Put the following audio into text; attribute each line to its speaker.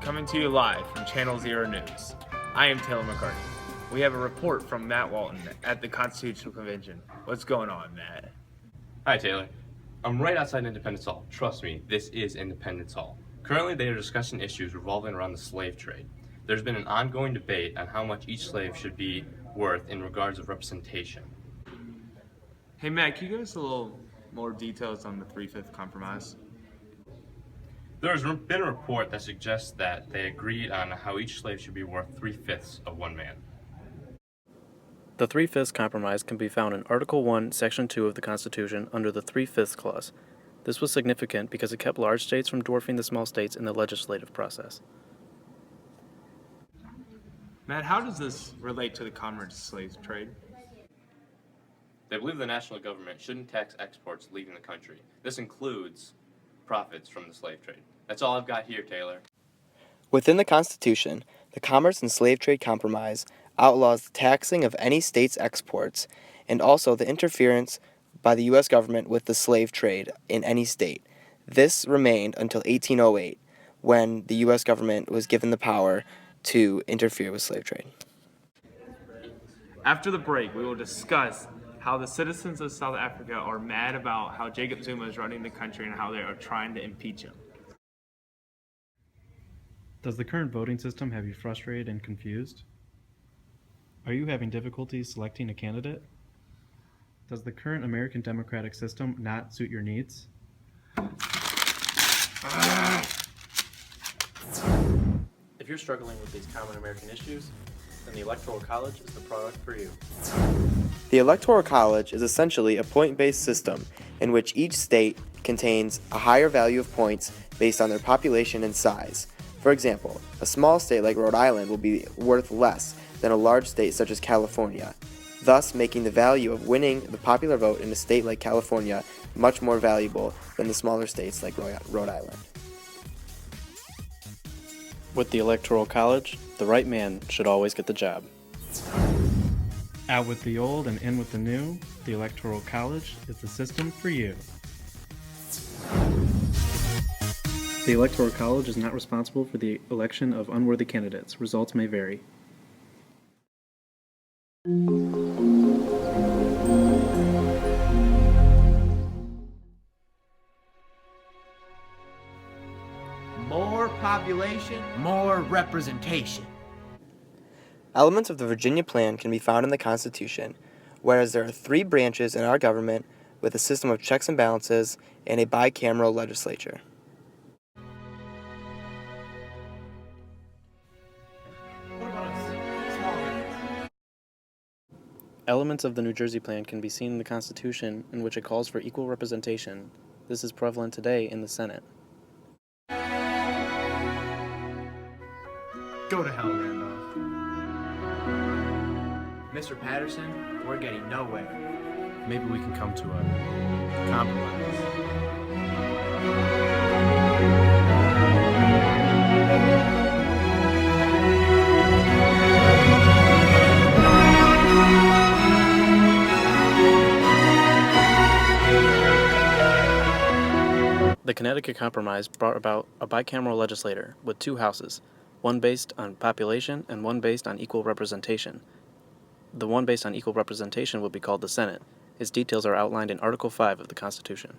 Speaker 1: coming to you live from Channel Zero News. I am Taylor McCartney. We have a report from Matt Walton at the Constitutional Convention. What's going on, Matt?
Speaker 2: Hi, Taylor. I'm right outside Independence Hall. Trust me, this is Independence Hall. Currently, they are discussing issues revolving around the slave trade. There's been an ongoing debate on how much each slave should be worth in regards of representation.
Speaker 1: Hey, Matt, can you give us a little more details on the 3/5 compromise?
Speaker 2: There has been a report that suggests that they agreed on how each slave should be worth 3/5 of one man.
Speaker 3: The 3/5 compromise can be found in Article 1, Section 2 of the Constitution under the 3/5 clause. This was significant because it kept large states from dwarfing the small states in the legislative process.
Speaker 1: Matt, how does this relate to the commerce slave trade?
Speaker 2: They believe the national government shouldn't tax exports leaving the country. This includes profits from the slave trade. That's all I've got here, Taylor.
Speaker 4: Within the Constitution, the Commerce and Slave Trade Compromise outlaws the taxing of any state's exports and also the interference by the U.S. government with the slave trade in any state. This remained until 1808, when the U.S. government was given the power to interfere with slave trade.
Speaker 1: After the break, we will discuss how the citizens of South Africa are mad about how Jacob Zuma is running the country and how they are trying to impeach him.
Speaker 3: Does the current voting system have you frustrated and confused? Are you having difficulties selecting a candidate? Does the current American democratic system not suit your needs? If you're struggling with these common American issues, then the Electoral College is the product for you.
Speaker 4: The Electoral College is essentially a point-based system in which each state contains a higher value of points based on their population and size. For example, a small state like Rhode Island will be worth less than a large state such as California, thus making the value of winning the popular vote in a state like California much more valuable than the smaller states like Rhode Island.
Speaker 3: With the Electoral College, the right man should always get the job. Out with the old and in with the new, the Electoral College is the system for you. The Electoral College is not responsible for the election of unworthy candidates. Results may vary.
Speaker 5: More population, more representation.
Speaker 4: Elements of the Virginia Plan can be found in the Constitution, whereas there are 3 branches in our government with a system of checks and balances and a bicameral legislature.
Speaker 3: Elements of the New Jersey Plan can be seen in the Constitution, in which it calls for equal representation. This is prevalent today in the Senate.
Speaker 5: Go to hell, Randolph. Mr. Patterson, we're getting nowhere.
Speaker 6: Maybe we can come to a compromise.
Speaker 3: The Connecticut Compromise brought about a bicameral legislature with 2 houses, one based on population and one based on equal representation. The one based on equal representation will be called the Senate. Its details are outlined in Article 5 of the Constitution.